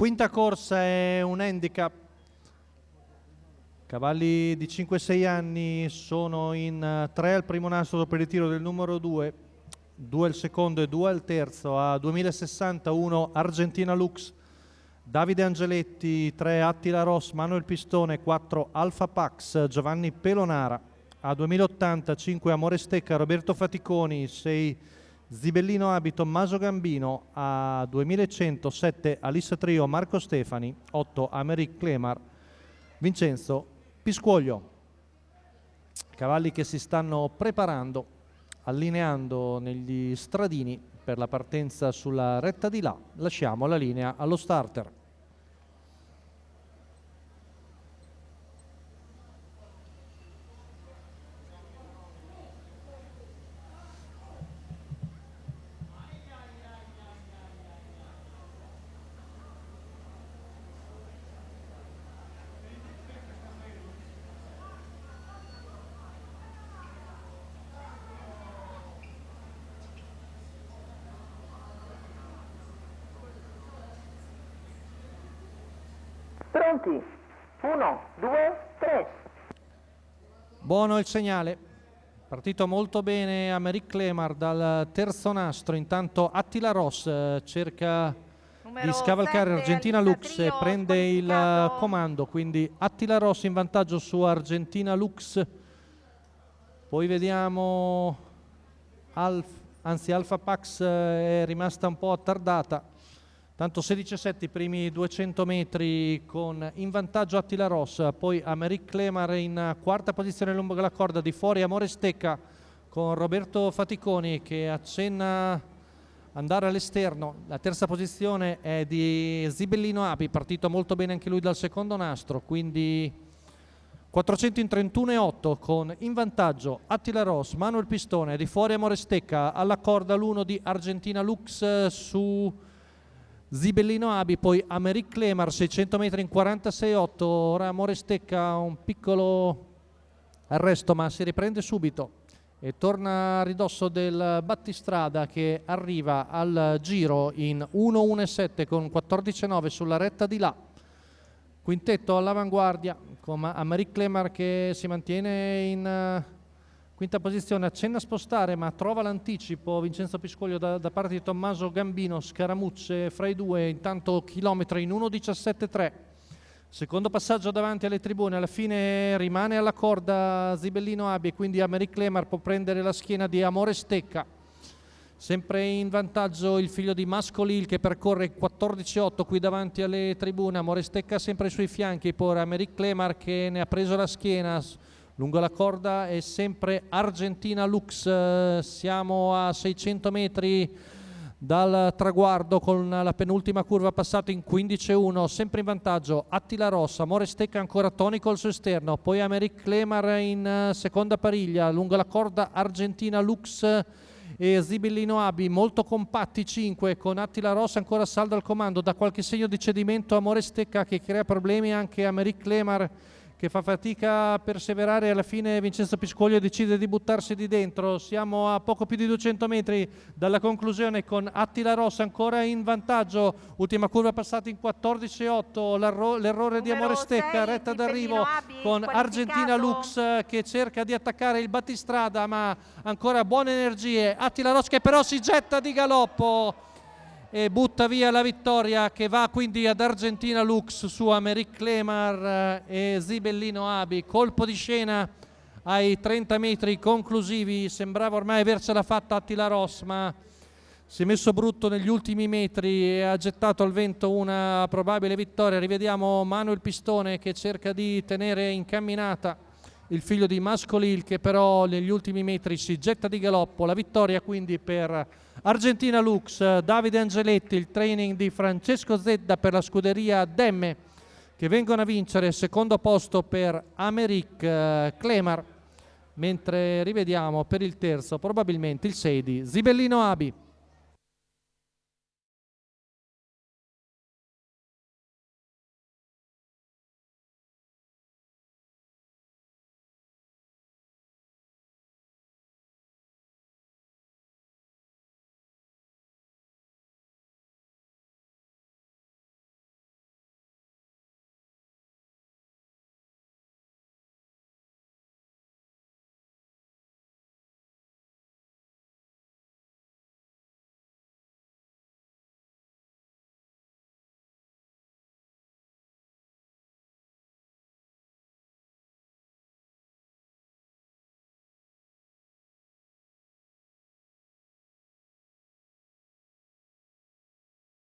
Quinta corsa è un handicap. Cavalli di 5-6 anni sono in 3 al primo nastro per il tiro del numero 2, 2 al secondo e 2 al terzo. A 2061 Argentina Lux, Davide Angeletti, 3 Attila Ross, Manuel Pistone, 4 Alfa Pax, Giovanni Pelonara. A 2085 Amore Stecca, Roberto Faticoni, 6 Zibellino Abi, Tommaso Gambino. A 2107 Alissa Trio, Marco Stefani, 8 Americ Clemar, Vincenzo Piscuoglio. Cavalli che si stanno preparando, allineando negli stradini per la partenza sulla retta di là. Lasciamo la linea allo starter. Pronti? 1, 2, 3. Buono il segnale. Partito molto bene Americ Clemar dal terzo nastro. Intanto Attila Ross cerca di scavalcare Argentina Lux e prende il comando. Quindi Attila Ross in vantaggio su Argentina Lux. Poi vediamo Alfa Pax è rimasta un po' attardata. Tanto 16-7 i primi 200 metri con in vantaggio Attila Ross, poi Americ Clemar in quarta posizione lungo la corda, di fuori Amore Stecca con Roberto Faticoni che accenna andare all'esterno. La terza posizione è di Zibellino Abi, partito molto bene anche lui dal secondo nastro, quindi 400 in 31,8 con in vantaggio Attila Ross, Manuel Pistone, di fuori Amore Stecca, alla corda l'1 di Argentina Lux su Zibellino Abi, poi Americ Clemar 600 metri in 46,8. Ora Amore Stecca un piccolo arresto ma si riprende subito e torna a ridosso del battistrada che arriva al giro in 1.17 con 14,9 sulla retta di là. Quintetto all'avanguardia con Americ Clemar che si mantiene in quinta posizione, accenna a spostare ma trova l'anticipo Vincenzo Piscoglio da parte di Tommaso Gambino, scaramucce fra i due, intanto chilometri in 1.17,3. Secondo passaggio davanti alle tribune, alla fine rimane alla corda Zibellino Abi e quindi Americ Clemar può prendere la schiena di Amore Stecca. Sempre in vantaggio il figlio di Mascolil che percorre 14,8 qui davanti alle tribune, Amore Stecca sempre sui fianchi, poi Americ Clemar che ne ha preso la schiena. Lungo la corda è sempre Argentina Lux, siamo a 600 metri dal traguardo con la penultima curva passata in 15,1, sempre in vantaggio Attila Ross, Amore Stecca ancora tonico al suo esterno, poi Americ Clemar in seconda pariglia, lungo la corda Argentina Lux e Zibellino Abi, molto compatti 5 con Attila Ross ancora saldo al comando, da qualche segno di cedimento Amore Stecca che crea problemi anche a Americ Clemar che fa fatica a perseverare, alla fine Vincenzo Piscoglio decide di buttarsi di dentro. Siamo a poco più di 200 metri dalla conclusione con Attila Ross ancora in vantaggio, ultima curva passata in 14,8, l'errore di Amore Stecca, retta d'arrivo con Argentina Lux che cerca di attaccare il battistrada ma ancora buone energie, Attila Ross che però si getta di galoppo e butta via la vittoria che va quindi ad Argentina Lux su Americ Clemar e Zibellino Abi. Colpo di scena ai 30 metri conclusivi, sembrava ormai avercela fatta Attila Ross ma si è messo brutto negli ultimi metri e ha gettato al vento una probabile vittoria. Rivediamo Manuel Pistone che cerca di tenere in camminata il figlio di Mascolil che però negli ultimi metri si getta di galoppo. La vittoria quindi per Argentina Lux, Davide Angeletti, il training di Francesco Zedda per la scuderia Demme che vengono a vincere, secondo posto per Americ Clemar, mentre rivediamo per il terzo probabilmente il 6 di Zibellino Abi.